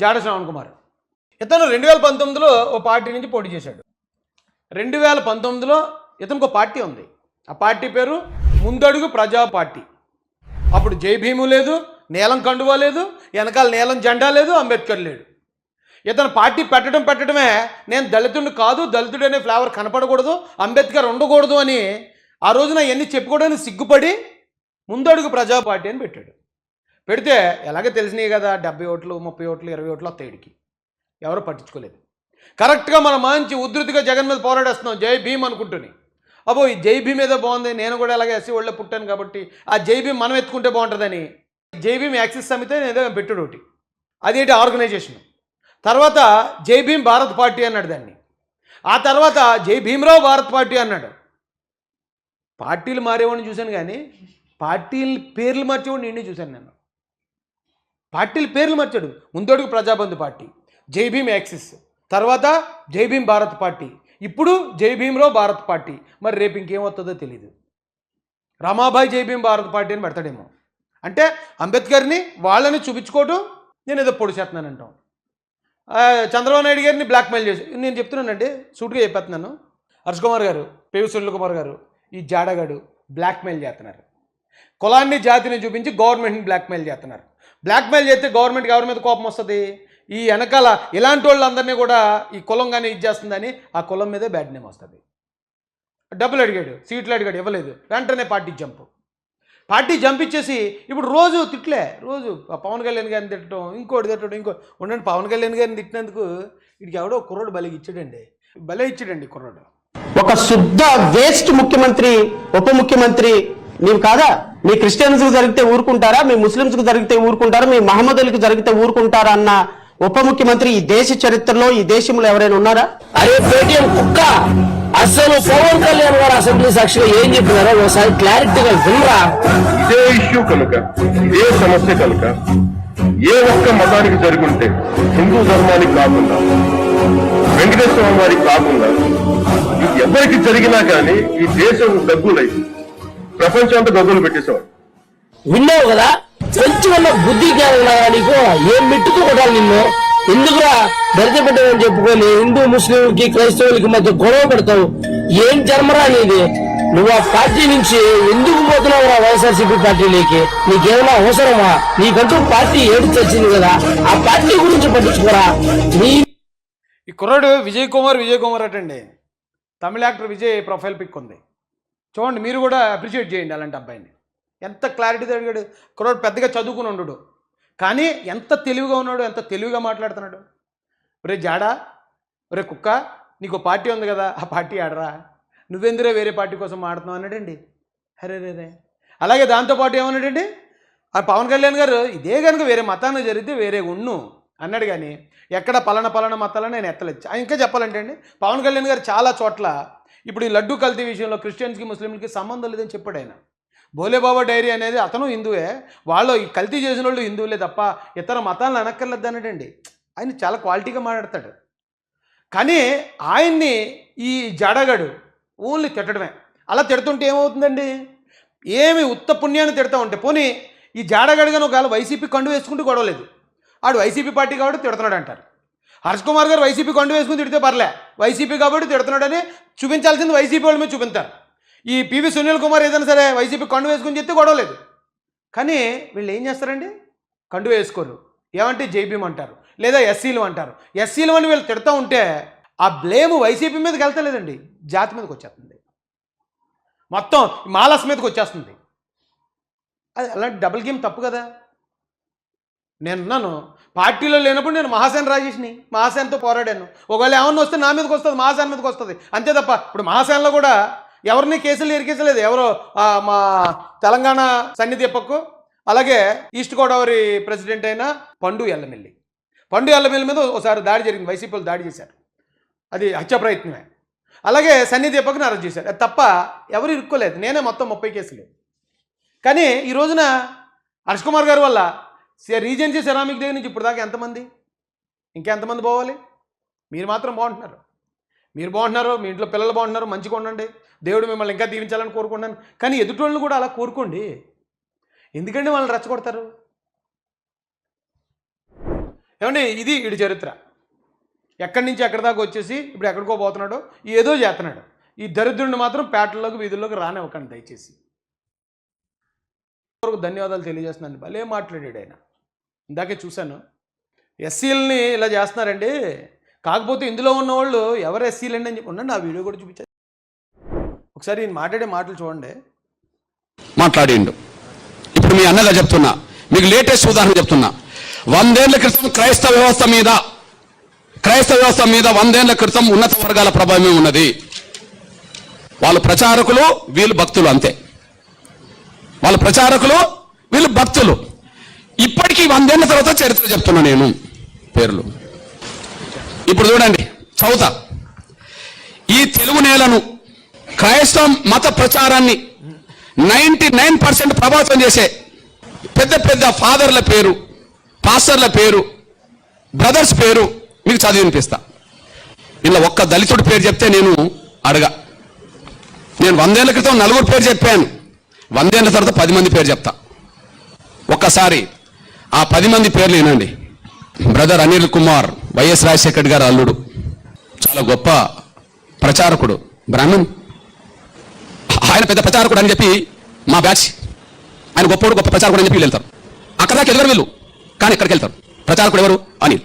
జాడ శ్రవణ్ కుమార్. ఇతను 2019లో ఓ పార్టీ నుంచి పోటీ చేశాడు. 2019లో ఇతనికి ఒక పార్టీ ఉంది. ఆ పార్టీ పేరు ముందడుగు ప్రజా పార్టీ. అప్పుడు జై భీము లేదు, నీలం కండువా లేదు, వెనకాల నీలం జెండా లేదు, అంబేద్కర్ లేడు. ఇతను పార్టీ పెట్టడమే నేను దళితుడిని కాదు, దళితుడు అనే ఫ్లేవర్ కనపడకూడదు, అంబేద్కర్ ఉండకూడదు అని ఆ రోజున ఎన్ని చెప్పుకోవడానికి సిగ్గుపడి ముందడుగు ప్రజా పార్టీ అని పెట్టాడు. పెడితే ఎలాగో తెలిసినాయి కదా, 70 ఓట్లు 30 ఓట్లు 20 ఓట్లు వస్తాయిడికి. ఎవరు పట్టించుకోలేదు. కరెక్ట్గా మనం మంచి ఉధృతిగా జగన్ మీద పోరాడేస్తున్నాం జై భీమ్ అనుకుంటుని. అబ్బో ఈ జై భీమ్ ఏదో బాగుంది, నేను కూడా అలాగే ఎస్సీ ఒళ్ళో పుట్టాను కాబట్టి ఆ జై భీమ్ మనం ఎత్తుకుంటే బాగుంటుందని జై భీమ్ యాక్సిస్ సమితి ఏదో పెట్టుడు ఒకటి, అదేంటి ఆర్గనైజేషన్. తర్వాత జై భీమ్ భారత్ పార్టీ అన్నాడు దాన్ని. ఆ తర్వాత జై భీమరావు భారత్ పార్టీ అన్నాడు. పార్టీలు మారేవాడిని చూశాను కానీ పార్టీల పేర్లు మార్చేవాడిని నిన్నే చూశాను నేను. పార్టీల పేర్లు మార్చాడు. ముందడుగు ప్రజాబంధు పార్టీ, జై భీమ్ యాక్సిస్, తర్వాత జై భీమ్ భారత్ పార్టీ, ఇప్పుడు జై భీమరావు భారత్ పార్టీ. మరి రేపు ఇంకేమవుతుందో తెలియదు. రమాబాయి జై భీమ్ భారత్ పార్టీ అని పెడతాడేమో. అంటే అంబేద్కర్ని వాళ్ళని చూపించుకోవటం, నేను ఏదో పొడి చేస్తున్నాను అంటాం. చంద్రబాబు నాయుడు గారిని బ్లాక్మెయిల్ చేసి నేను చెప్తున్నానండి, సూట్గా చెప్పేస్తున్నాను. హర్ష్ కుమార్ గారు, పివి సునీల్ కుమార్ గారు, ఈ జాడగాడు బ్లాక్మెయిల్ చేస్తున్నారు. కులాన్ని జాతిని చూపించి గవర్నమెంట్ని బ్లాక్మెయిల్ చేస్తున్నారు. బ్లాక్మెయిల్ చేస్తే గవర్నమెంట్కి ఎవరి మీద కోపం వస్తుంది? ఈ వెనకాల ఇలాంటి వాళ్ళందరినీ కూడా ఈ కులం కానీ ఇచ్చేస్తుందని ఆ కులం మీదే బ్యాడ్ నేమ్ వస్తుంది. డబ్బులు అడిగాడు, సీట్లు అడిగాడు, ఇవ్వలేదు, వెంటనే పార్టీ జంప్ ఇచ్చేసి ఇప్పుడు రోజు తిట్లే. రోజు పవన్ కళ్యాణ్ గారిని తిట్టడం, ఇంకోటి తిట్టడం, ఉండండి. పవన్ కళ్యాణ్ గారిని తిట్టినందుకు వీడికి ఎవడో కుర్రోడు భలే ఇచ్చాడండి కుర్రోడు. ఒక శుద్ధ వేస్ట్ ముఖ్యమంత్రి, ఉప ముఖ్యమంత్రి నీవు కాదా? మీ క్రిస్టియన్స్కి జరిగితే ఊరుకుంటారా? మీ ముస్లింస్కి జరిగితే ఊరుకుంటారా? మీ మహమ్మదులకు జరిగితే ఊరుకుంటారా అన్న ఉప ముఖ్యమంత్రి ఈ దేశ చరిత్రలో, ఈ దేశంలో ఎవరైనా ఉన్నారా? అరే పేటీఎం కుక్క, అసలు పవన్ కళ్యాణ్ గారు అసెంబ్లీ సాక్షిగా ఏం చెప్పినారో ఒకసారి క్లారిటీగా వినరా. ఇదే ఇష్యూ కనుక, ఇదే సమస్య కనుక ఏ ఒక్క మతానికి జరుగుంటే హిందూ ధర్మానికి కాకుండా, వెంకటేశ్వర వారికి కాకుండా ఎవరికి జరిగినా కానీ ఈ దేశం దగ్గులైంది, ప్రపంచం అంతా గగ్గులు పెట్టేసేవాడు. విన్నావు కదా, కొంచెం బుద్ధి జ్ఞానం నీకు ఏం మెట్టుకు కొట్టాలి నిన్ను? ఎందుకురా దళిత బిడ్డని చెప్పుకొని హిందూ ముస్లింకి క్రైస్తవులకి మధ్య గొడవ పెడతావు? ఏం జన్మరా నీది? నువ్వు ఆ పార్టీ నుంచి ఎందుకు పోతున్నావురా వైఎస్ఆర్సీపీ పార్టీలోకి? నీకేమైనా అవసరమా? నీకంటూ పార్టీ ఏడు తెచ్చింది కదా, ఆ పార్టీ గురించి పట్టించుకోరా. ఈ కుర్రాడు విజయ్ కుమార్ అటండి, తమిళ యాక్టర్ విజయ్ ప్రొఫైల్ పిక్ ఉంది చూడండి. మీరు కూడా అప్రిషియేట్ చేయండి అలాంటి అబ్బాయిని. ఎంత క్లారిటీతో అడిగాడు. కుర్రాడు పెద్దగా చదువుకుని ఉండడు కానీ ఎంత తెలివిగా ఉన్నాడు, ఎంత తెలివిగా మాట్లాడుతున్నాడు. ఒరే జాడా, ఒరే కుక్క, నీకు పార్టీ ఉంది కదా, ఆ పార్టీ ఆడరా, నువ్వెందురే వేరే పార్టీ కోసం ఆడుతున్నావు అన్నాడండి. అరే. అలాగే దాంతోపాటు ఏమన్నాడండి, ఆ పవన్ కళ్యాణ్ గారు ఇదే కనుక వేరే మతాన్ని జరిగితే వేరే ఉన్ను అన్నాడు. కానీ ఎక్కడ పలానా మతాలను నేను ఎత్తలేదు. ఇంకా చెప్పాలంటే అండి, పవన్ కళ్యాణ్ గారు చాలా చోట్ల ఇప్పుడు ఈ లడ్డూ కల్తీ విషయంలో క్రిస్టియన్స్కి ముస్లింలకి సంబంధం లేదని చెప్పాడు ఆయన. భోలేబాబా డైరీ అనేది అతను హిందువే, వాళ్ళు ఈ కల్తీ చేసిన వాళ్ళు హిందువులే తప్ప ఇతర మతాలను అనక్కర్లేదు అన్నాడండి. ఆయన చాలా క్వాలిటీగా మాట్లాడతాడు. కానీ ఆయన్ని ఈ జాడగాడు ఓన్లీ తిట్టడమే. అలా తిడుతుంటే ఏమవుతుందండి, ఏమి ఉత్త పుణ్యాన్ని తిడతా ఉంటే. పోనీ ఈ జాడగాడిగాను ఒకవేళ వైసీపీ కండు వేసుకుంటూ గొడవలేదు, ఆడు వైసీపీ పార్టీ కాబట్టి తిడుతున్నాడు అంటారు. హర్ష్ కుమార్ గారు వైసీపీ కండు వేసుకుని తిడితే పర్లే, వైసీపీ కాబట్టి తిడుతున్నాడని చూపించాల్సింది వైసీపీ వాళ్ళ మీద చూపించారు. ఈ పివి సునీల్ కుమార్ ఏదైనా సరే వైసీపీ కండు వేసుకుని చెప్తే గొడవలేదు. కానీ వీళ్ళు ఏం చేస్తారండి, కండు వేసుకోరు, ఏమంటే జై భీమ్ అంటారు, లేదా ఎస్సీలు అంటారు. ఎస్సీలు అని వీళ్ళు తిడుతూ ఉంటే ఆ బ్లేము వైసీపీ మీదకి వెళ్తలేదండి, జాతి మీదకి వచ్చేస్తుంది, మొత్తం మాలస్ మీదకి వచ్చేస్తుంది. అది అలాంటి డబుల్ గేమ్ తప్పు కదా. నేనున్నాను పార్టీలో లేనప్పుడు, నేను మహాసేన రాజేష్ని, మహాసేనతో పోరాడాను. ఒకవేళ ఏమన్నా వస్తే నా మీదకి వస్తుంది, మహాసేన మీదకి వస్తుంది, అంతే తప్ప ఇప్పుడు మహాసేనలో కూడా ఎవరిని కేసులు ఇరికించలేదు. ఎవరో మా తెలంగాణ సన్నిధి పక్కు, అలాగే ఈస్ట్ గోదావరి ప్రెసిడెంట్ అయిన పండు ఎల్లమెల్లి మీద ఒకసారి దాడి జరిగింది, వైసీపీలు దాడి చేశారు, అది హత్య ప్రయత్నమే. అలాగే సన్నిధి పక్కన అరెస్ట్ చేశారు, అది తప్ప ఎవరు ఇరుక్కోలేదు. నేనే మొత్తం 30 కేసులు. కానీ ఈ రోజున హర్ష్ కుమార్ గారి వల్ల రీజెన్సీ సెరామిక్ దగ్గర నుంచి ఇప్పుడు దాకా ఎంతమంది, ఇంకెంతమంది పోవాలి? మీరు మాత్రం బాగుంటున్నారు, మీ ఇంట్లో పిల్లలు బాగుంటున్నారు, మంచిగా ఉండండి, దేవుడు మిమ్మల్ని ఇంకా దీవించాలని కోరుకున్నాను. కానీ ఎదుటోళ్ళని కూడా అలా కోరుకోండి. ఎందుకంటే వాళ్ళని రెచ్చగొడతారు. ఏమండి ఇది ఇడి చరిత్ర. ఎక్కడి నుంచి ఎక్కడి దాకా వచ్చేసి ఇప్పుడు ఎక్కడికో పోతున్నాడో ఏదో చేస్తున్నాడు. ఈ దరిద్రుడిని మాత్రం పేటల్లోకి వీధుల్లోకి రానివ్వకండి దయచేసి. ధన్యవాదాలు తెలియజేస్తున్నాను. భలే మాట్లాడాడు ఆయన. ఇందాకే చూశాను. ఎస్సీలని ఇలా చేస్తున్నారండి, కాకపోతే ఇందులో ఉన్నవాళ్ళు ఎవరు ఎస్సీలండి అని చెప్పి ఉండండి, ఆ వీడియో కూడా చూపించారు ఒకసారి. ఈయన మాట్లాడే మాటలు చూడండి. మాట్లాడిండు. ఇప్పుడు మీ అన్నగా చెప్తున్నా, మీకు లేటెస్ట్ ఉదాహరణ చెప్తున్నా. 100 ఏళ్ల క్రితం క్రైస్తవ వ్యవస్థ మీద 100 ఏళ్ల క్రితం ఉన్నత వర్గాల ప్రభావమే ఉన్నది. వాళ్ళు ప్రచారకులు, వీళ్ళు భక్తులు, అంతే. వాళ్ళు ప్రచారకులు, వీళ్ళు భక్తులు. ఇప్పటికీ 100 ఏళ్ల తర్వాత చరిత్ర చెప్తున్నా నేను పేర్లు. ఇప్పుడు చూడండి, చదువుతా. ఈ తెలుగు నేలను క్రైస్తవ మత ప్రచారాన్ని 99% ప్రభావితం చేసే పెద్ద పెద్ద ఫాదర్ల పేరు, పాస్టర్ల పేరు, బ్రదర్స్ పేరు మీకు చదివి వినిపిస్తా. ఇలా ఒక్క దళితుడి పేరు చెప్తే నేను అడగా. నేను 100 ఏళ్ల క్రితం 4 పేరు చెప్పాను. 100 ఏళ్ల తర్వాత 10 మంది పేరు చెప్తా. ఒక్కసారి ఆ 10 మంది పేర్లు వినండి. బ్రదర్ అనిల్ కుమార్, వైఎస్ రాజశేఖర్ గారు అల్లుడు, చాలా గొప్ప ప్రచారకుడు, బ్రాహ్మణ్. ఆయన పెద్ద ప్రచారకుడు అని చెప్పి మా బ్యాచ్, ఆయన గొప్పడు, గొప్ప ప్రచారకుడు అని చెప్పి వీళ్ళు వెళ్తారు. అక్కడ దాకా ఎదురు వీళ్ళు, కానీ ఎక్కడికి వెళ్తారు? ప్రచారకుడు ఎవరు? అనిల్.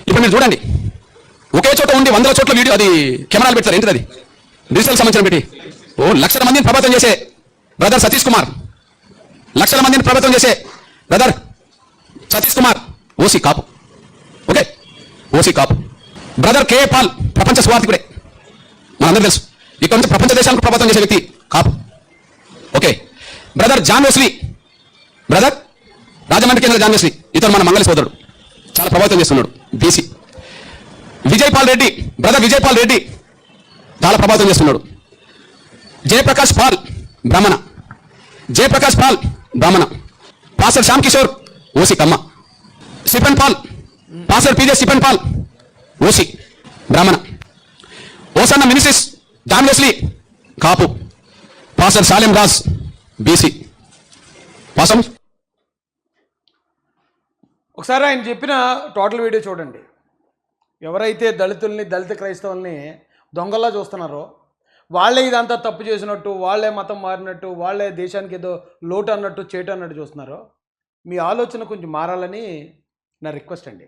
ఇప్పుడు మీరు చూడండి, ఒకే చోట ఉండి 100ల చోట్ల వీడియో, అది కెమెరాలు పెడతారు. ఏంటిది? అది డిజిటల్ సంబంధించిన పెట్టి లక్షల మందిని ప్రభావితం చేసే బ్రదర్ సతీష్ కుమార్, లక్షల మందిని ప్రభావితం చేసే బ్రదర్ సతీష్ కుమార్, ఓసీ కాపు. ఓకే, ఓసీ కాపు. బ్రదర్ కే పాల్, ప్రపంచ స్వార్థికుడే, మనందరూ తెలుసు. ఇక్కడ నుంచి ప్రపంచ దేశాలకు ప్రభావితం చేసే వ్యక్తి, Kapu. Okay. Brother John Wesley, brother Rajahmundry కేంద్ర జాన్ వెస్లీ, ఇతను మన మంగళ సోదరుడు, చాలా ప్రభావితం చేస్తున్నాడు, BC. Vijay Paul Reddy, brother Vijay Paul Reddy చాలా ప్రభావితం చేస్తున్నాడు. జయప్రకాష్ పాల్, బ్రాహ్మణ. జయప్రకాష్ పాల్, బ్రాహ్మణ. Pastor Shyam Kishore, OC Kamma. సిపెన్ పాల్, పాస్టర్ పీజే సిపెన్ పాల్, ఓసీ, బ్రాహ్మణ. Hosanna ministries, John Wesley, Kapu. Pastor Salem Raj, BC. పాసం ఒకసారి ఆయన చెప్పిన టోటల్ వీడియో చూడండి. ఎవరైతే దళితుల్ని, దళిత క్రైస్తవుల్ని దొంగల్లా చూస్తున్నారో వాళ్ళే ఇదంతా తప్పు చేసినట్టు, వాళ్ళే మతం మారినట్టు, వాళ్ళే దేశానికి ఏదో లోటు అన్నట్టు, చేటు అన్నట్టు చూస్తున్నారో మీ ఆలోచన కొంచెం మారాలని నా రిక్వెస్ట్ అండి.